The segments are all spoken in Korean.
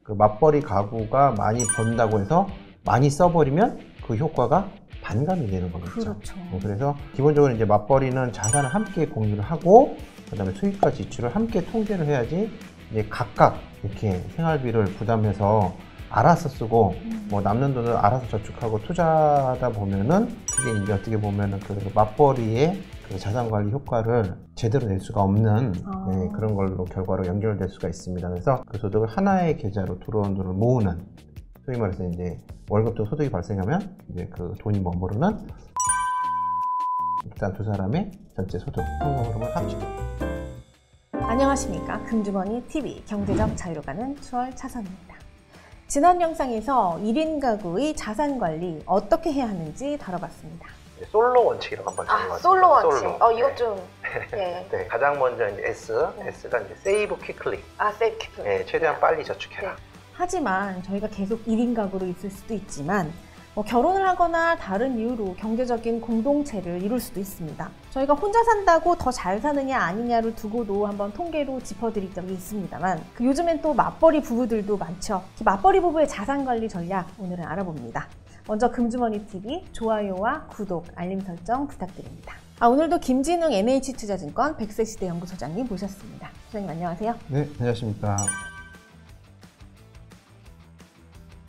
그 맞벌이 가구가 많이 번다고 해서 많이 써버리면 그 효과가 반감이 되는 거겠죠. 그렇죠. 그래서 기본적으로 이제 맞벌이는 자산을 함께 공유를 하고 그다음에 수입과 지출을 함께 통제를 해야지 이제 각각 이렇게 생활비를 부담해서 알아서 쓰고 뭐 남는 돈을 알아서 저축하고 투자하다 보면은 그게 이제 어떻게 보면은 그 맞벌이의 그 자산 관리 효과를 제대로 낼 수가 없는 그런 걸로 결과로 연결될 수가 있습니다. 그래서 그 소득을 하나의 계좌로 들어온 돈을 모으는, 소위 말해서 이제 월급도 소득이 발생하면 이제 그 돈이 머무르는, 일단 두 사람의 전체 소득 현금 흐름을 합치고. 안녕하십니까. 금주머니 TV 경제적 자유로 가는 추월 차선입니다. 지난 영상에서 1인 가구의 자산 관리 어떻게 해야 하는지 다뤄봤습니다. 솔로 원칙이라고 한번 적어봤습니다. 솔로 원칙. 솔로. 이것 좀. 예. 네, 가장 먼저 이제 S가 이제 세이브 퀵클리. 세이브 퀵클리. 네, 최대한 빨리 저축해라. 네. 하지만 저희가 계속 1인 가구로 있을 수도 있지만 결혼을 하거나 다른 이유로 경제적인 공동체를 이룰 수도 있습니다. 저희가 혼자 산다고 더 잘 사느냐 아니냐를 두고도 한번 통계로 짚어드린 적이 있습니다만 요즘엔 또 맞벌이 부부들도 많죠. 맞벌이 부부의 자산관리 전략 오늘은 알아봅니다. 먼저 금주머니TV 좋아요와 구독, 알림 설정 부탁드립니다. 오늘도 김진웅 NH투자증권 백세시대 연구소장님 모셨습니다. 소장님 안녕하세요. 네, 안녕하십니까.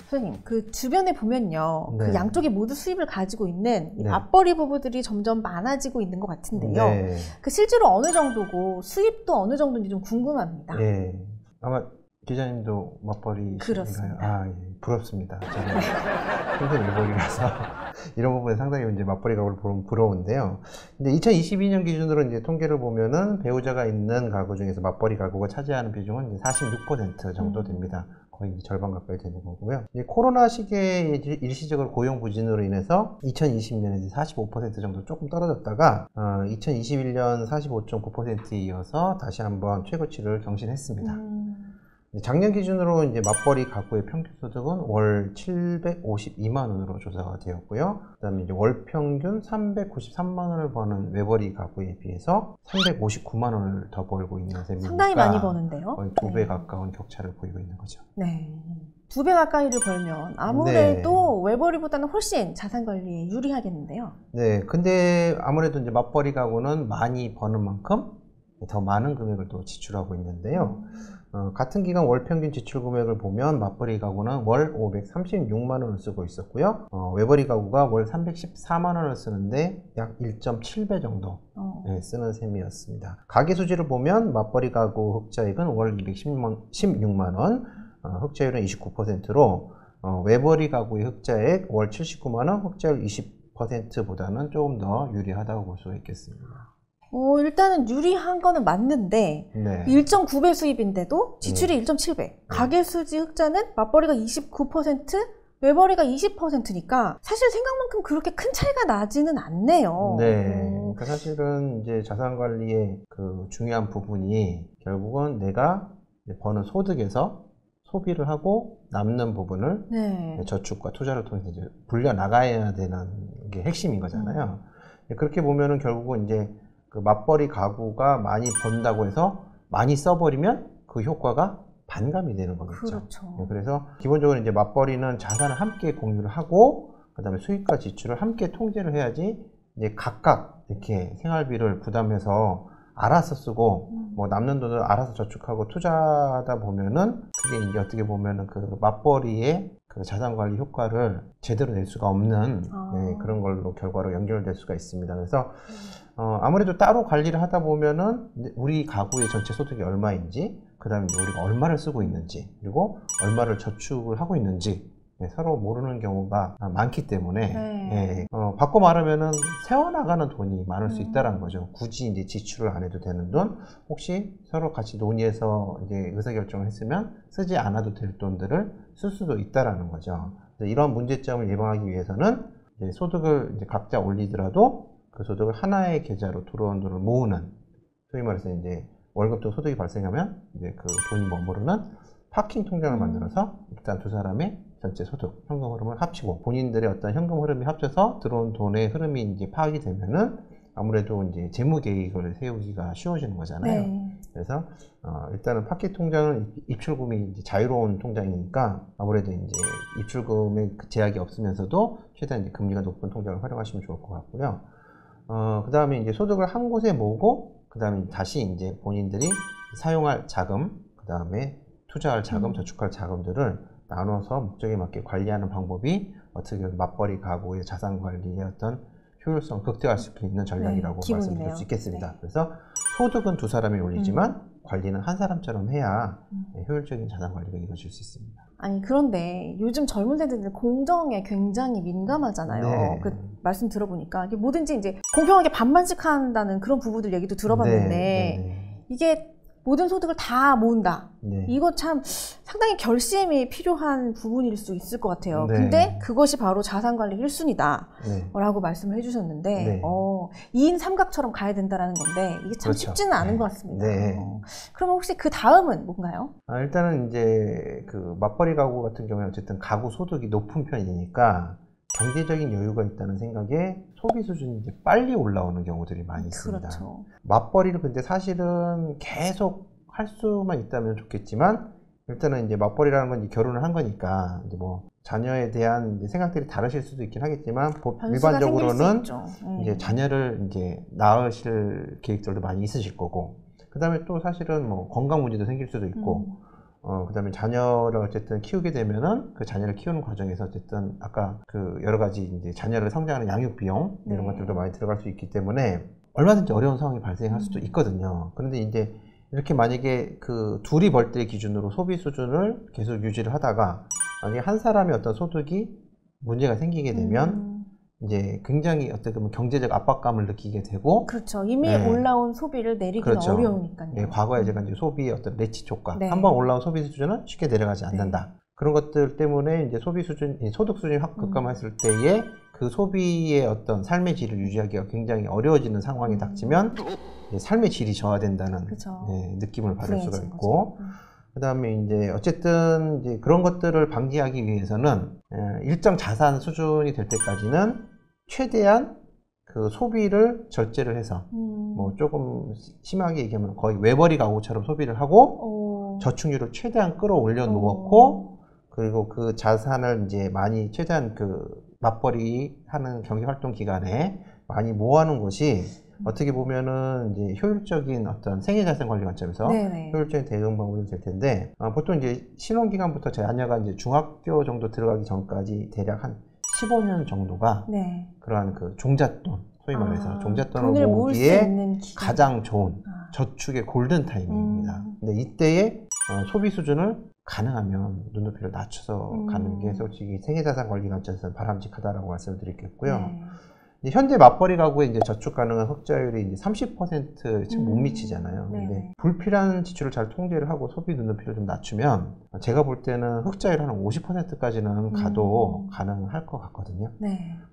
소장님, 그 주변에 보면요, 네. 그 양쪽이 모두 수입을 가지고 있는 이 네. 맞벌이 부부들이 점점 많아지고 있는 것 같은데요. 네. 그 실제로 어느 정도고 수입도 어느 정도인지 좀 궁금합니다. 네. 아마 기자님도 맞벌이신가요? 그렇습니다. 예, 부럽습니다. 저는 평생 일벌이라서 이런 부분에 상당히 이제 맞벌이 가구를 보면 부러운데요. 근데 2022년 기준으로 이제 통계를 보면은 배우자가 있는 가구 중에서 맞벌이 가구가 차지하는 비중은 이제 46% 정도 됩니다. 거의 절반 가까이 되는 거고요. 이제 코로나 시기에 일시적으로 고용 부진으로 인해서 2020년에 45% 정도 조금 떨어졌다가 2021년 45.9%에 이어서 다시 한번 최고치를 경신했습니다. 작년 기준으로 이제 맞벌이 가구의 평균 소득은 월 752만 원으로 조사가 되었고요. 그다음에 이제 월 평균 393만 원을 버는 외벌이 가구에 비해서 359만 원을 더 벌고 있는 셈이니까 상당히 많이 버는데요. 거의 2배 가까운 격차를 보이고 있는 거죠. 네. 2배 가까이를 벌면 아무래도 외벌이보다는 훨씬 자산 관리에 유리하겠는데요. 네. 근데 아무래도 이제 맞벌이 가구는 많이 버는 만큼 더 많은 금액을 또 지출하고 있는데요. 같은 기간 월 평균 지출 금액을 보면 맞벌이 가구는 월 536만 원을 쓰고 있었고요. 외벌이 가구가 월 314만 원을 쓰는데 약 1.7배 정도 쓰는 셈이었습니다. 가계 수지를 보면 맞벌이 가구 흑자액은 월 216만 원, 흑자율은 29%로 외벌이 가구의 흑자액 월 79만 원, 흑자율 20%보다는 조금 더 유리하다고 볼 수 있겠습니다. 일단은 유리한 거는 맞는데 네. 1.9배 수입인데도 지출이 1.7배. 가계 수지 흑자는 맞벌이가 29%, 외벌이가 20%니까 사실 생각만큼 그렇게 큰 차이가 나지는 않네요. 네. 그러니까 사실은 이제 자산 관리의 그 중요한 부분이 결국은 내가 버는 소득에서 소비를 하고 남는 부분을 저축과 투자를 통해서 이제 불려 나가야 되는 게 핵심인 거잖아요. 그렇게 보면은 결국은 이제 그 맞벌이 가구가 많이 번다고 해서 많이 써버리면 그 효과가 반감이 되는 거겠죠. 그렇죠. 그래서 기본적으로 이제 맞벌이는 자산을 함께 공유를 하고 그다음에 수입과 지출을 함께 통제를 해야지 이제 각각 이렇게 생활비를 부담해서 알아서 쓰고 뭐 남는 돈을 알아서 저축하고 투자하다 보면은 그게 이제 어떻게 보면은 그 맞벌이의 그 자산 관리 효과를 제대로 낼 수가 없는 그런 걸로 결과로 연결될 수가 있습니다. 그래서 아무래도 따로 관리를 하다 보면은 우리 가구의 전체 소득이 얼마인지, 그 다음에 우리가 얼마를 쓰고 있는지, 그리고 얼마를 저축을 하고 있는지 서로 모르는 경우가 많기 때문에 바꿔 말하면은 세워나가는 돈이 많을 수 있다는 거죠. 굳이 이제 지출을 안 해도 되는 돈, 혹시 서로 같이 논의해서 이제 의사결정을 했으면 쓰지 않아도 될 돈들을 쓸 수도 있다라는 거죠. 이런 문제점을 예방하기 위해서는 이제 소득을 이제 각자 올리더라도 그 소득을 하나의 계좌로 들어온 돈을 모으는, 소위 말해서 이제 월급도 소득이 발생하면 이제 그 돈이 머무르는 파킹 통장을 만들어서 일단 두 사람의 전체 소득, 현금 흐름을 합치고 본인들의 어떤 현금 흐름이 합쳐서 들어온 돈의 흐름이 이제 파악이 되면은 아무래도 이제 재무 계획을 세우기가 쉬워지는 거잖아요. 네. 그래서 일단은 파켓 통장은 입출금이 이제 자유로운 통장이니까 아무래도 이제 입출금에 제약이 없으면서도 최대한 이제 금리가 높은 통장을 활용하시면 좋을 것 같고요. 그 다음에 이제 소득을 한 곳에 모으고 그 다음에 다시 이제 본인들이 사용할 자금, 그 다음에 투자할 자금, 저축할 자금들을 나눠서 목적에 맞게 관리하는 방법이 어떻게 보면 맞벌이 가구의 자산 관리의 어떤 효율성을 극대화할 수 있는 전략이라고 네, 말씀드릴 수 있겠습니다. 네. 그래서 소득은 두 사람이 올리지만 관리는 한 사람처럼 해야 효율적인 자산 관리가 이루어질 수 있습니다. 아니 그런데 요즘 젊은 세대들 공정에 굉장히 민감하잖아요. 네. 그 말씀 들어보니까 이게 뭐든지 이제 공평하게 반반씩 한다는 그런 부부들 얘기도 들어봤는데 이게 모든 소득을 다 모은다. 네. 이거 참 상당히 결심이 필요한 부분일 수 있을 것 같아요. 네. 근데 그것이 바로 자산관리 1순위다 네. 라고 말씀을 해주셨는데 네. 2인 삼각처럼 가야 된다라는 건데 이게 참 그렇죠. 쉽지는 않은 네. 것 같습니다. 네. 그러면 혹시 그 다음은 뭔가요? 일단은 이제 그 맞벌이 가구 같은 경우에 어쨌든 가구 소득이 높은 편이니까 경제적인 여유가 있다는 생각에 소비 수준이 이제 빨리 올라오는 경우들이 많이 있습니다. 그렇죠. 맞벌이를 근데 사실은 계속 할 수만 있다면 좋겠지만 일단은 이제 맞벌이라는 건 이제 결혼을 한 거니까 이제 뭐 자녀에 대한 이제 생각들이 다르실 수도 있긴 하겠지만 일반적으로는 이제 자녀를 이제 낳으실 계획들도 많이 있으실 거고 그 다음에 또 사실은 뭐 건강 문제도 생길 수도 있고 그 다음에 자녀를 어쨌든 키우게 되면은 그 자녀를 키우는 과정에서 어쨌든 아까 그 여러 가지 이제 자녀를 성장하는 양육 비용 이런 것들도 많이 들어갈 수 있기 때문에 얼마든지 어려운 상황이 발생할 수도 있거든요. 그런데 이제 이렇게 만약에 그 둘이 벌 때 기준으로 소비 수준을 계속 유지를 하다가 만약에 한 사람의 어떤 소득이 문제가 생기게 되면 이제 굉장히 어떻게 보면 경제적 압박감을 느끼게 되고 그렇죠. 이미 네. 올라온 소비를 내리기는 그렇죠. 어려우니까요. 네, 과거에 제가 이제 소비의 어떤 레치 효과 네. 한번 올라온 소비 수준은 쉽게 내려가지 않는다. 그런 것들 때문에 이제 소비 수준, 소득 수준이 확 급감했을 때에 그 소비의 어떤 삶의 질을 유지하기가 굉장히 어려워지는 상황이 닥치면 이제 삶의 질이 저하된다는 네, 느낌을 받을 수가 있고 그 다음에 이제 어쨌든 이제 그런 것들을 방지하기 위해서는 일정 자산 수준이 될 때까지는 최대한 그 소비를 절제를 해서 뭐 조금 심하게 얘기하면 거의 외벌이 가구처럼 소비를 하고 저축률을 최대한 끌어올려 놓고 그리고 그 자산을 이제 많이 최대한 그 맞벌이 하는 경제 활동 기간에 많이 모아놓은 것이 어떻게 보면은 이제 효율적인 어떤 생애 자산 관리 관점에서 효율적인 대응 방법이 될 텐데 보통 이제 신혼 기간부터 자녀가 이제 중학교 정도 들어가기 전까지 대략 한 15년 정도가 그러한 그 종잣돈 소위 말해서 종잣돈을 모으기에 가장 좋은 저축의 골든 타이밍입니다. 근데 이때에 소비 수준을 가능하면 눈높이를 낮춰서 가는 게 솔직히 생애자산 관리 관점에서 바람직하다라고 말씀을 드리겠고요. 현재 맞벌이 가구의 이제 저축 가능한 흑자율이 이제 30%에 채 못 미치잖아요. 근데 불필요한 지출을 잘 통제를 하고 소비 눈높이를 좀 낮추면 제가 볼 때는 흑자율 한 50%까지는 가도 가능할 것 같거든요.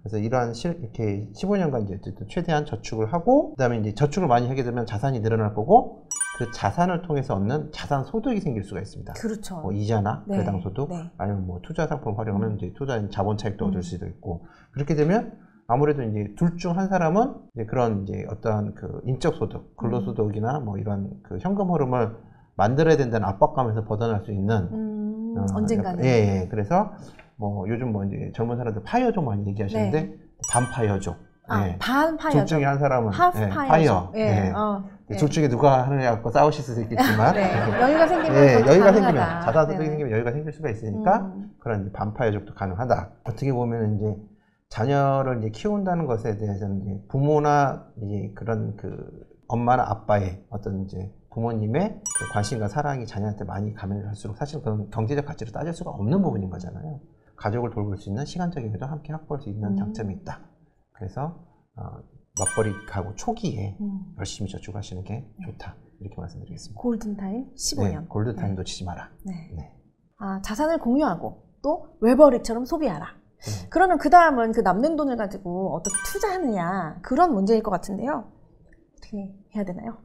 그래서 이러한 이렇게 15년간 이제 어쨌든 최대한 저축을 하고 그다음에 이제 저축을 많이 하게 되면 자산이 늘어날 거고 그 자산을 통해서 얻는 자산 소득이 생길 수가 있습니다. 그렇죠. 뭐 이자나 배당 소득 아니면 뭐 투자 상품 활용하면 이제 투자 자본 차익도 얻을 수도 있고 그렇게 되면 아무래도 이제 둘 중 한 사람은 이제 그런 이제 어떠한 그 인적 소득, 근로소득이나 뭐 이런 그 현금 흐름을 만들어야 된다는 압박감에서 벗어날 수 있는 언젠가는. 예. 그래서 뭐 요즘 뭐 이제 젊은 사람들 파이어족 많이 얘기하시는데 반파이어족. 반파이어족. 둘 중에 한 사람은 파이어. 둘 중에 누가 하느냐 갖고 싸우실 수도 있겠지만 여유가 생기면 여유가 생기면 자산 소득이 생기면 여유가 생길 수가 있으니까 그런 반파이어족도 가능하다. 어떻게 보면 이제 자녀를 이제 키운다는 것에 대해서는 이제 부모나 이제 그런 그 엄마나 아빠의 어떤 이제 부모님의 그 관심과 사랑이 자녀한테 많이 가면 갈수록 사실 그런 경제적 가치로 따질 수가 없는 부분인 거잖아요. 가족을 돌볼 수 있는 시간적인 여유도 함께 확보할 수 있는 장점이 있다. 그래서 맞벌이 가구 초기에 열심히 저축하시는 게 좋다. 이렇게 말씀드리겠습니다. 골든타임 15년. 골든타임 놓치지 마라. 자산을 공유하고 또 외벌이처럼 소비하라. 그러면 그 다음은 그 남는 돈을 가지고 어떻게 투자하느냐 그런 문제일 것 같은데요. 어떻게 해야 되나요?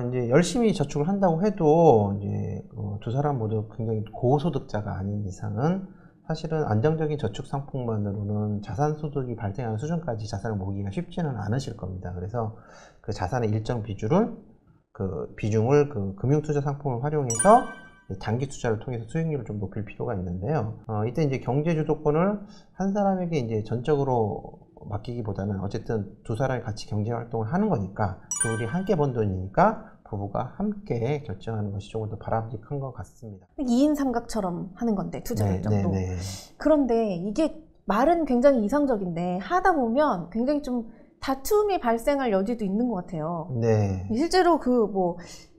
이제 열심히 저축을 한다고 해도 이제 두 사람 모두 굉장히 고소득자가 아닌 이상은 사실은 안정적인 저축 상품만으로는 자산 소득이 발생하는 수준까지 자산을 모으기가 쉽지는 않으실 겁니다. 그래서 그 자산의 일정 비중을 그 금융투자 상품을 활용해서 장기 투자를 통해서 수익률을 좀 높일 필요가 있는데요. 이때 이제 경제 주도권을 한 사람에게 이제 전적으로 맡기기보다는 어쨌든 두 사람이 같이 경제 활동을 하는 거니까 둘이 함께 번 돈이니까 부부가 함께 결정하는 것이 조금 더 바람직한 것 같습니다. 2인 삼각처럼 하는 건데 투자 네, 결정도. 네. 그런데 이게 말은 굉장히 이상적인데 하다 보면 굉장히 좀 다툼이 발생할 여지도 있는 것 같아요. 네. 실제로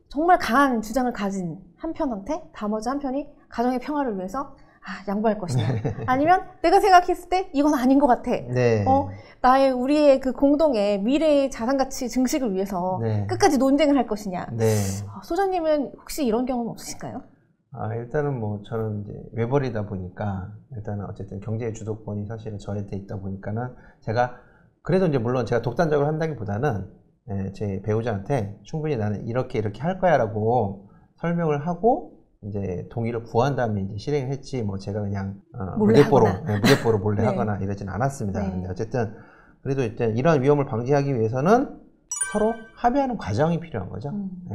정말 강한 주장을 가진 한편한테 나머지 한편이 가정의 평화를 위해서 양보할 것이냐 아니면 내가 생각했을 때 이건 아닌 것 같아. 네. 우리의 그 공동의 미래의 자산가치 증식을 위해서 네. 끝까지 논쟁을 할 것이냐. 네. 소장님은 혹시 이런 경험 없으실까요? 일단은 저는 이제 외벌이다 보니까 일단은 어쨌든 경제의 주도권이 사실은 저한테 있다 보니까는 제가 그래도 이제 물론 제가 독단적으로 한다기보다는 제 배우자한테 충분히 나는 이렇게 할 거야라고 설명을 하고 이제 동의를 구한 다음에 이제 실행을 했지 제가 그냥 무대뽀로 몰래 네. 하거나 이러진 않았습니다. 네. 근데 어쨌든 그래도 이제 이러한 위험을 방지하기 위해서는 서로 합의하는 과정이 필요한 거죠.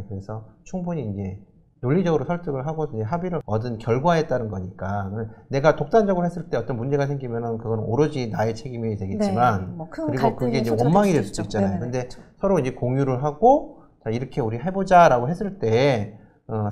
그래서 충분히 이제 논리적으로 설득을 하고 이제 합의를 얻은 결과에 따른 거니까 내가 독단적으로 했을 때 어떤 문제가 생기면은 그건 오로지 나의 책임이 되겠지만 그리고 그게 이제 원망이 될 수도 있잖아요. 근데 그렇죠. 서로 이제 공유를 하고 자 이렇게 우리 해보자라고 했을 때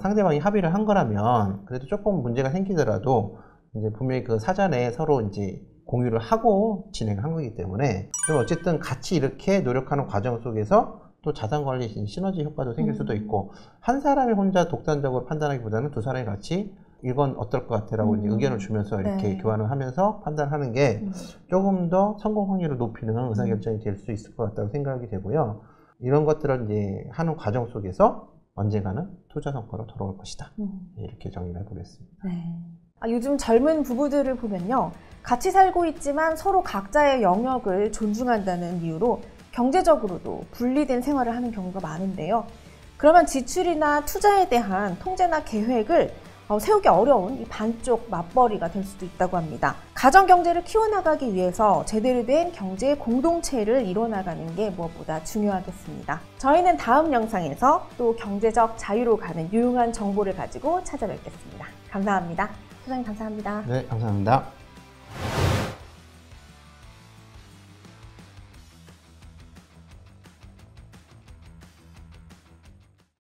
상대방이 합의를 한 거라면 그래도 조금 문제가 생기더라도 이제 분명히 그 사전에 서로 이제 공유를 하고 진행한 거기 때문에 그리고 어쨌든 같이 이렇게 노력하는 과정 속에서 또 자산관리 시너지 효과도 생길 수도 있고 한 사람이 혼자 독단적으로 판단하기보다는 두 사람이 같이 이건 어떨 것 같아라고 이제 의견을 주면서 이렇게 네. 교환을 하면서 판단하는 게 조금 더 성공 확률을 높이는 의사결정이 될 수 있을 것 같다고 생각이 되고요. 이런 것들을 이제 하는 과정 속에서 언젠가는 투자 성과로 돌아올 것이다. 이렇게 정리를 해보겠습니다. 네. 요즘 젊은 부부들을 보면요. 같이 살고 있지만 서로 각자의 영역을 존중한다는 이유로 경제적으로도 분리된 생활을 하는 경우가 많은데요. 그러면 지출이나 투자에 대한 통제나 계획을 세우기 어려운 이 반쪽 맞벌이가 될 수도 있다고 합니다. 가정 경제를 키워나가기 위해서 제대로 된 경제 공동체를 이뤄나가는 게 무엇보다 중요하겠습니다. 저희는 다음 영상에서 또 경제적 자유로 가는 유용한 정보를 가지고 찾아뵙겠습니다. 감사합니다. 소장님 감사합니다. 네, 감사합니다.